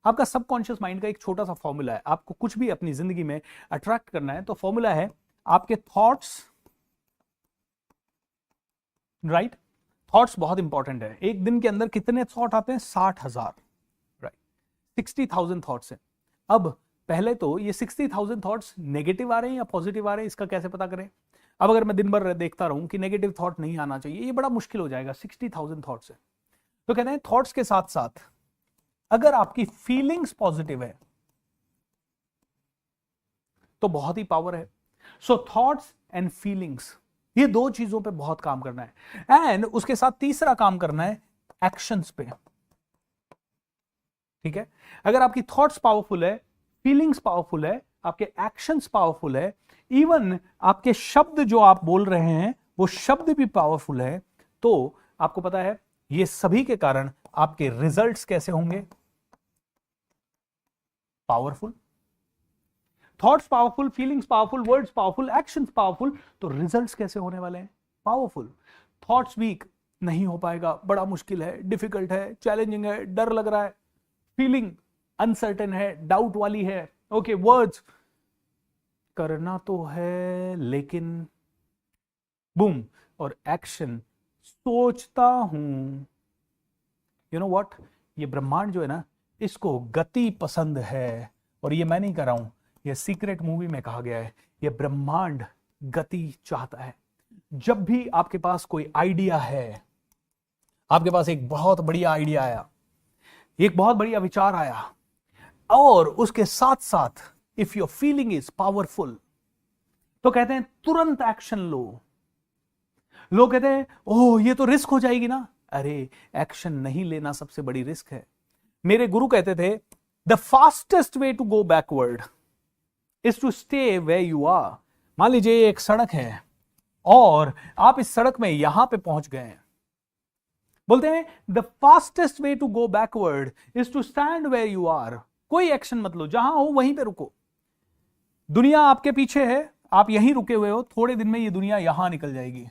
आपका subconscious mind का एक छोटा सा फॉर्मूला है। आपको कुछ भी अपनी जिंदगी में अट्रैक्ट करना है तो फॉर्मूला है आपके थॉट्स, राइट। थॉट्स बहुत इंपॉर्टेंट है। एक दिन के अंदर कितने थॉट आते हैं? 60,000, राइट। 60,000 थॉट्स है। अब पहले तो ये 60,000 थॉट्स नेगेटिव आ रहे हैं या पॉजिटिव आ रहे हैं, इसका कैसे पता करें? अब अगर मैं दिन भर देखता रहूं कि नेगेटिव थॉट नहीं आना चाहिए, ये बड़ा मुश्किल हो जाएगा। 60,000 थॉट्स है तो कहते हैं थॉट्स के साथ साथ अगर आपकी फीलिंग्स पॉजिटिव है तो बहुत ही पावर है। सो थॉट्स एंड फीलिंग्स, ये दो चीजों पे बहुत काम करना है। एंड उसके साथ तीसरा काम करना है एक्शंस पे, ठीक है। अगर आपकी थॉट्स पावरफुल है, फीलिंग्स पावरफुल है, आपके एक्शंस पावरफुल है, इवन आपके शब्द जो आप बोल रहे हैं वो शब्द भी पावरफुल है, तो आपको पता है ये सभी के कारण आपके रिजल्ट्स कैसे होंगे? Powerful. Thoughts powerful, feelings powerful, words powerful, actions powerful, तो रिजल्ट्स कैसे होने वाले हैं? पावरफुल। थॉट्स वीक, नहीं हो पाएगा, बड़ा मुश्किल है, डिफिकल्ट है, चैलेंजिंग है, डर लग रहा है। फीलिंग अनसर्टेन है, डाउट वाली है। ओके, वर्ड्स करना तो है लेकिन बूम। और एक्शन सोचता हूं। यू नो व्हाट, ये ब्रह्मांड जो है ना, इसको गति पसंद है। और ये मैं नहीं कर रहा हूं, ये सीक्रेट मूवी में कहा गया है, ये ब्रह्मांड गति चाहता है। जब भी आपके पास कोई आइडिया है, आपके पास एक बहुत बढ़िया आइडिया आया, एक बहुत बढ़िया विचार आया, और उसके साथ साथ if your feeling is powerful, तो कहते हैं तुरंत एक्शन लो। लोग कहते हैं ओह ये तो रिस्क हो जाएगी ना। अरे एक्शन नहीं लेना सबसे बड़ी रिस्क है। मेरे गुरु कहते थे the fastest way to go backward is to stay way you are. मान लीजिए एक सड़क है और आप इस सड़क में यहां पे पहुंच गए हैं, बोलते हैं the fastest way to go backward is to stand where you are. कोई एक्शन मत लो, जहां हो वहीं पे रुको। दुनिया आपके पीछे है, आप यहीं रुके हुए हो, थोड़े दिन में ये दुनिया यहां निकल जाएगी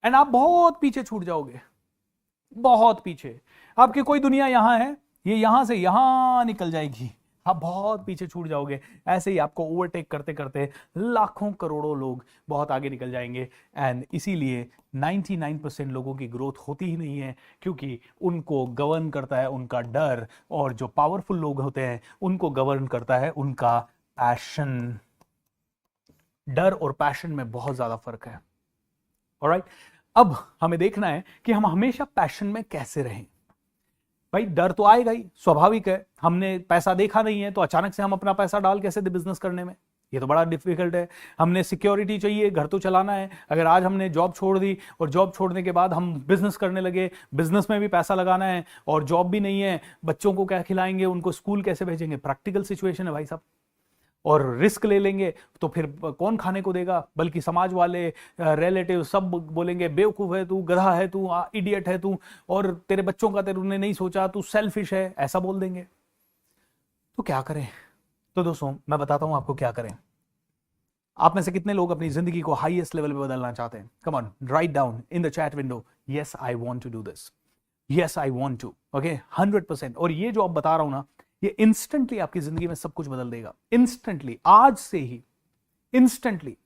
एंड आप बहुत पीछे छूट जाओगे, बहुत पीछे। आपकी कोई दुनिया यहां है, ये यहां से यहां निकल जाएगी, आप बहुत पीछे छूट जाओगे। ऐसे ही आपको ओवरटेक करते करते लाखों करोड़ों लोग बहुत आगे निकल जाएंगे। एंड इसीलिए 99% लोगों की ग्रोथ होती ही नहीं है, क्योंकि उनको गवर्न करता है उनका डर, और जो पावरफुल लोग होते हैं उनको गवर्न करता है उनका पैशन। डर और पैशन में बहुत ज्यादा फर्क है। ऑलराइट, अब हमें देखना है कि हम हमेशा पैशन में कैसे रहें। भाई डर तो आएगा ही, स्वाभाविक है। हमने पैसा देखा नहीं है तो अचानक से हम अपना पैसा डाल कैसे दे बिजनेस करने में? ये तो बड़ा डिफिकल्ट है। हमने सिक्योरिटी चाहिए, घर तो चलाना है। अगर आज हमने जॉब छोड़ दी और जॉब छोड़ने के बाद हम बिजनेस करने लगे, बिजनेस में भी पैसा लगाना है और जॉब भी नहीं है, बच्चों को क्या खिलाएंगे, उनको स्कूल कैसे भेजेंगे? प्रैक्टिकल सिचुएशन है भाई साहब। और रिस्क ले लेंगे तो फिर कौन खाने को देगा? बल्कि समाज वाले, रिलेटिव सब बोलेंगे बेवकूफ है तू, गधा है तू, इडियट है तू, और तेरे बच्चों का तेरे नहीं सोचा, तू सेल्फिश है, ऐसा बोल देंगे। तो क्या करें? तो दोस्तों मैं बताता हूं आपको क्या करें। आप में से कितने लोग अपनी जिंदगी को हाईएस्ट लेवल पे बदलना चाहते हैं? Come on, write down in the chat window, yes I want to do this, yes I want to. Okay, 100%। और ये जो आप बता रहा हूं ना, ये इंस्टेंटली आपकी जिंदगी में सब कुछ बदल देगा। इंस्टेंटली, आज से ही, इंस्टेंटली।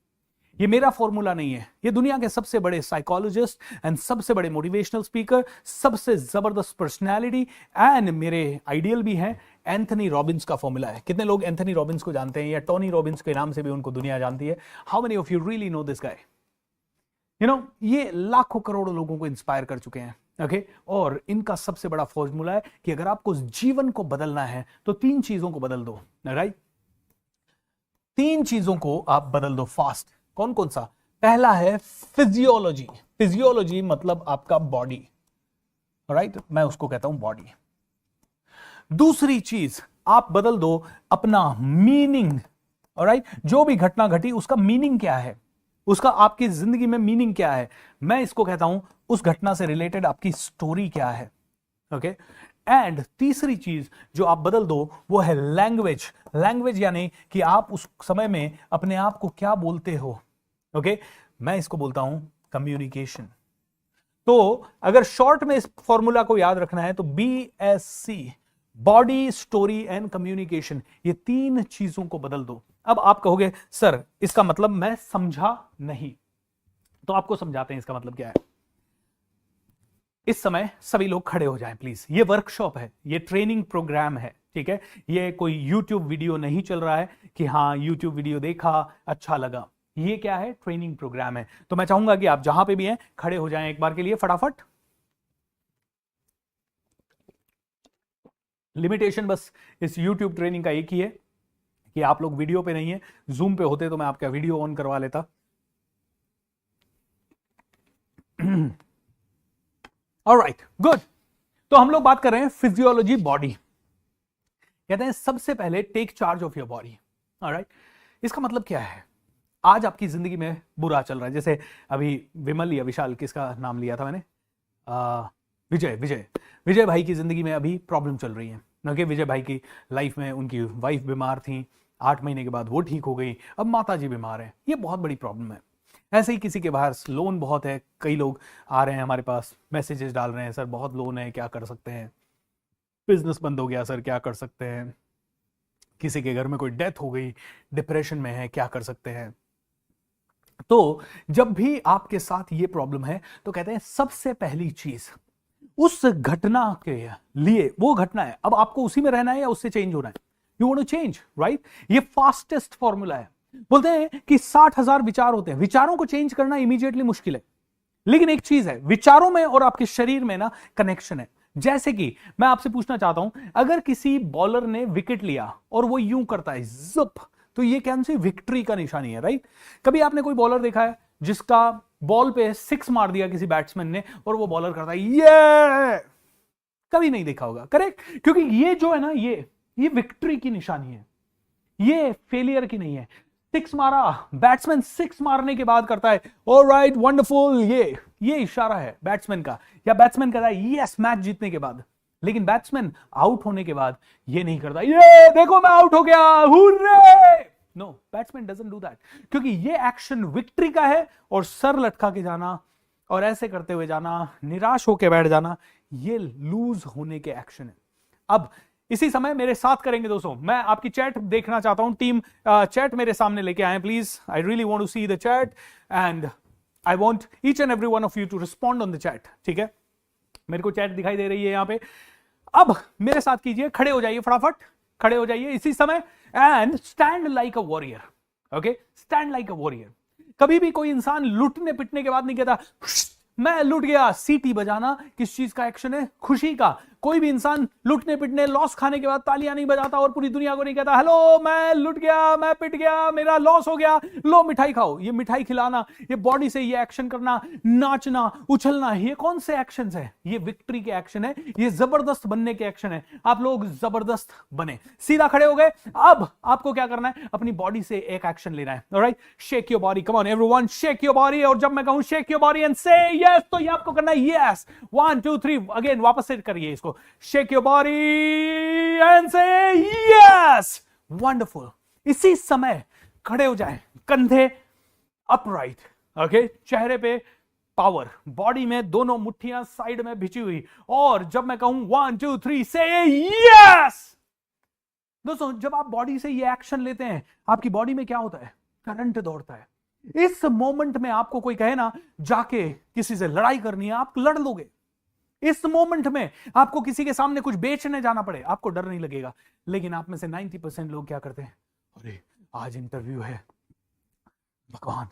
ये मेरा फॉर्मूला नहीं है, ये दुनिया के सबसे बड़े साइकोलॉजिस्ट एंड सबसे बड़े मोटिवेशनल स्पीकर, सबसे जबरदस्त पर्सनैलिटी एंड मेरे आइडियल भी हैं, एंथनी रॉबिन्स का फॉर्मूला है। कितने लोग एंथनी रॉबिन्स को जानते हैं, या टोनी रॉबिन्स के नाम से भी उनको दुनिया जानती है? How many of you really know this guy? You know, ये लाखों करोड़ों लोगों को इंस्पायर कर चुके हैं। ओके, और इनका सबसे बड़ा फॉर्मूला है कि अगर आपको जीवन को बदलना है तो 3 चीजों को बदल दो। राइट, 3 चीजों को आप बदल दो फास्ट। कौन कौन सा? पहला है फिजियोलॉजी। फिजियोलॉजी मतलब आपका बॉडी, राइट, मैं उसको कहता हूं बॉडी। दूसरी चीज आप बदल दो अपना मीनिंग। राइट, जो भी घटना घटी उसका मीनिंग क्या है, उसका आपकी जिंदगी में मीनिंग क्या है, मैं इसको कहता हूं उस घटना से रिलेटेड आपकी स्टोरी क्या है। ओके, एंड तीसरी चीज जो आप बदल दो वो है लैंग्वेज। लैंग्वेज यानी कि आप उस समय में अपने आप को क्या बोलते हो। ओके, मैं इसको बोलता हूं कम्युनिकेशन। तो अगर शॉर्ट में इस फॉर्मूला को याद रखना है तो BSC, body, story and communication, ये 3 चीजों को बदल दो। अब आप कहोगे सर इसका मतलब मैं समझा नहीं, तो आपको समझाते हैं इसका मतलब क्या है। इस समय सभी लोग खड़े हो जाएं प्लीज, ये वर्कशॉप है, ये ट्रेनिंग प्रोग्राम है, ठीक है, ये कोई YouTube वीडियो नहीं चल रहा है कि हाँ YouTube वीडियो देखा अच्छा लगा, ये क्या है, ट्रेनिंग प्रोग्राम है। तो मैं चाहूंगा कि आप जहां पे भी हैं खड़े हो जाएं एक बार के लिए फटाफट। लिमिटेशन बस इस YouTube ट्रेनिंग का एक ही है कि आप लोग वीडियो पे नहीं है, जूम पे होते तो मैं आपका वीडियो ऑन करवा लेता। Alright, good. तो हम लोग बात कर रहे हैं फिजियोलॉजी बॉडी। कहते हैं सबसे पहले take charge of your body. Alright, इसका मतलब क्या है, आज आपकी जिंदगी में बुरा चल रहा है, जैसे अभी विमल या विशाल, किसका नाम लिया था मैंने, विजय भाई की जिंदगी में अभी प्रॉब्लम चल रही है। ओके, विजय भाई की लाइफ में उनकी वाइफ बीमार थी, 8 महीने के बाद वो ठीक हो गई, अब माता जी बीमार है, ये बहुत बड़ी प्रॉब्लम है। ऐसे ही किसी के बाहर लोन बहुत है, कई लोग आ रहे हैं हमारे पास, मैसेजेस डाल रहे हैं, सर बहुत लोन है, क्या कर सकते हैं, बिजनेस बंद हो गया सर, क्या कर सकते हैं, किसी के घर में कोई डेथ हो गई, डिप्रेशन में है, क्या कर सकते हैं। तो जब भी आपके साथ ये प्रॉब्लम है तो कहते हैं सबसे पहली चीज, उस घटना के लिए, वो घटना है, अब आपको उसी में रहना है या उससे चेंज होना है, you want to change, right. ये फास्टेस्ट फॉर्मूला है। बोलते हैं कि 60,000 विचार होते हैं, विचारों को चेंज करना इमीडिएटली मुश्किल है, लेकिन एक चीज है, विचारों में और आपके शरीर में ना कनेक्शन है। जैसे कि मैं आपसे पूछना चाहता हूं, अगर किसी बॉलर ने विकेट लिया और वो यूं करता है जुप, तो ये क्या सी विक्ट्री का निशानी है, राइट। कभी आपने कोई बॉलर देखा है जिसका बॉल पे 6 मार दिया किसी बैट्समैन ने और वो बॉलर करता है ये, कभी नहीं देखा होगा, करेक्ट, क्योंकि ये जो है ना, ये विक्ट्री की निशानी है, ये फेलियर की नहीं है। 6 मारा, बैट्समैन 6 मारने के बाद करता है ऑलराइट वंडरफुल, ये इशारा है बैट्समैन का, या बैट्समैन कहता है यस मैच जीतने के बाद। लेकिन बैट्समैन आउट होने के बाद ये नहीं करता, ये देखो मैं आउट हो गया, hooray. No, batsman doesn't do that, क्योंकि ये एक्शन विक्ट्री का है, और सर लटका के जाना और ऐसे करते हुए जाना, निराश होकर बैठ जाना, ये लूज होने के एक्शन है। अब इसी समय मेरे साथ करेंगे दोस्तों, मैं आपकी चैट देखना चाहता हूं, टीम चैट मेरे सामने लेके आए please, I really want to see the chat and I want each and every one of you to respond on the chat, ठीक है। मेरे को चैट दिखाई दे रही है यहां पे। अब मेरे साथ कीजिए, खड़े हो जाइए, फटाफट खड़े हो जाइए इसी समय, and stand like a warrior. Okay, stand like a warrior. कभी भी कोई इंसान लुटने पिटने के बाद नहीं कहता मैं लुट गया। सीटी बजाना किस चीज का एक्शन है, खुशी का। कोई भी इंसान लुटने पिटने लॉस खाने के बाद तालियां नहीं बजाता और पूरी दुनिया को नहीं कहता हेलो मैं लुट गया, मैं पिट गया, मेरा लॉस हो गया, लो मिठाई खाओ। ये मिठाई खिलाना, ये बॉडी से ये एक्शन करना, नाचना, उछलना, ये कौन से एक्शन है, ये विक्ट्री के एक्शन है, ये जबरदस्त बनने के एक्शन है। आप लोग जबरदस्त बने, सीधा खड़े हो गए। अब आपको क्या करना है, अपनी बॉडी से एक एक्शन लेना है, alright. Shake your body, come on everyone, shake your body. और जब मैं कहूं शेक योर बॉडी एंड से यस, तो ये आपको करना है यस। 1 2 3 अगेन, वापस से करिए इसको, shake your body and say yes, wonderful। इसी समय खड़े हो जाएं, कंधे अपराइट, ओके, चेहरे पे पावर, बॉडी में दोनों मुट्ठियां साइड में भिची हुई, और जब मैं कहूं 1 2 3 से yes। दोस्तों जब आप बॉडी से ये एक्शन लेते हैं, आपकी बॉडी में क्या होता है, करंट दौड़ता है। इस मोमेंट में आपको कोई कहे ना जाके किसी से लड़ाई करनी है, आप लड़ लोगे। इस मोमेंट में आपको किसी के सामने कुछ बेचने जाना पड़े, आपको डर नहीं लगेगा। लेकिन आप में से 90% लोग क्या करते हैं, अरे आज इंटरव्यू है, भगवान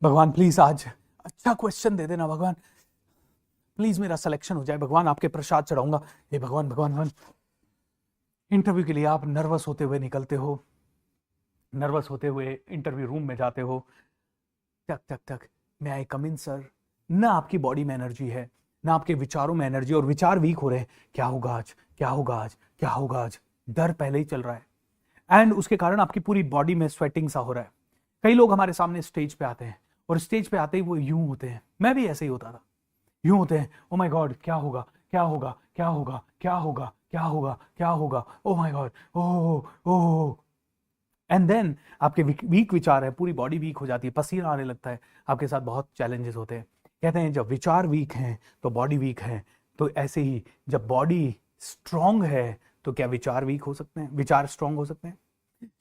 भगवान प्लीज आज अच्छा क्वेश्चन दे देना, भगवान प्लीज मेरा सिलेक्शन हो जाए, भगवान आपके प्रसाद चढ़ाऊंगा, हे भगवान भगवान भगवान। इंटरव्यू के लिए आप नर्वस होते हुए निकलते हो, नर्वस होते हुए इंटरव्यू रूम में जाते हो, टक टक टक, मे आई कम इन सर। ना आपकी बॉडी में एनर्जी है, ना आपके विचारों में एनर्जी, और विचार वीक हो रहे हैं, क्या होगा आज, क्या होगा आज, क्या होगा आज, डर पहले ही चल रहा है। एंड उसके कारण आपकी पूरी बॉडी में स्वेटिंग सा हो रहा है। कई लोग हमारे सामने स्टेज पे आते हैं और स्टेज पे आते ही वो यूं होते हैं, मैं भी ऐसे ही होता था, यूं होते हैं, ओ माय गॉड क्या होगा, क्या होगा, क्या होगा, क्या होगा, क्या होगा, क्या होगा, oh my god, oh. And then आपके वीक विचार है, पूरी बॉडी वीक हो जाती है, पसीना आने लगता है, आपके साथ बहुत चैलेंजेस होते हैं। कहते हैं जब विचार वीक हैं तो बॉडी वीक है, तो ऐसे ही जब बॉडी स्ट्रांग है तो क्या विचार वीक हो सकते हैं, विचार स्ट्रांग हो सकते हैं?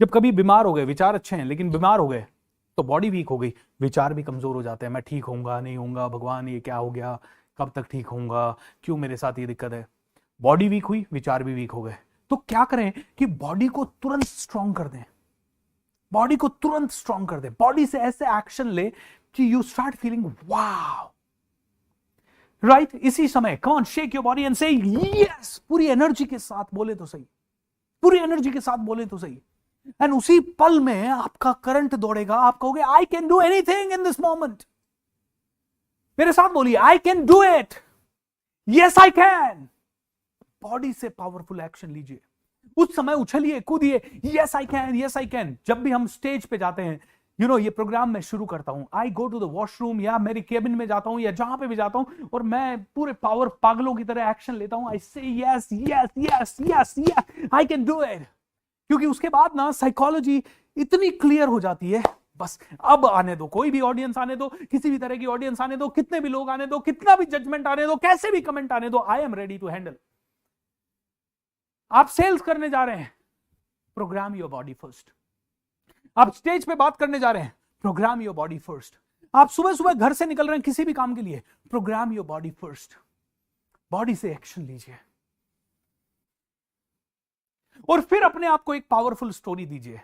जब कभी बीमार हो गए, विचार अच्छे हैं लेकिन बीमार हो गए तो बॉडी वीक हो गई, विचार भी कमजोर हो जाते हैं, मैं ठीक होऊंगा नहीं होऊंगा, भगवान ये क्या हो गया, कब तक ठीक होऊंगा, क्यों मेरे साथ ये दिक्कत है। बॉडी वीक हुई, विचार भी वीक हो गए। तो क्या करें कि बॉडी को तुरंत स्ट्रांग कर दें, बॉडी को तुरंत स्ट्रांग कर दें, बॉडी से ऐसे एक्शन ले कि you start feeling wow, right? इसी समय come on, shake your body and से यस, पूरी एनर्जी के साथ बोले तो सही, पूरी एनर्जी के साथ बोले तो सही। एंड उसी पल में आपका करंट दौड़ेगा, आप कहोगे I can do anything in this moment. मेरे साथ बोलिए, I can do it, yes I can. Body से पावरफुल एक्शन लीजिए, उस समय उछलिए, कूदिए, yes I can, yes I can. जब भी हम स्टेज पे जाते हैं, ये प्रोग्राम मैं शुरू करता हूं, आई गो टू द वॉशरूम या मेरी केबिन में जाता हूं या जहां पे भी जाता हूं, और मैं पूरे पागलों की तरह एक्शन लेता हूं, आई से yes yes yes yes yes I can do it. क्योंकि उसके बाद ना साइकोलॉजी इतनी क्लियर हो जाती है, बस अब आने दो, कोई भी ऑडियंस आने दो, किसी भी तरह की ऑडियंस आने दो, कितने भी लोग आने दो, कितना भी जजमेंट आने दो, कैसे भी कमेंट आने दो, I am ready to handle. आप सेल्स करने जा रहे हैं, प्रोग्राम योर बॉडी फर्स्ट। आप स्टेज पे बात करने जा रहे हैं, प्रोग्राम योर बॉडी फर्स्ट। आप सुबह सुबह घर से निकल रहे हैं किसी भी काम के लिए, programme your body first. Body से एक्शन लीजिए और फिर अपने आप को एक पावरफुल स्टोरी दीजिए।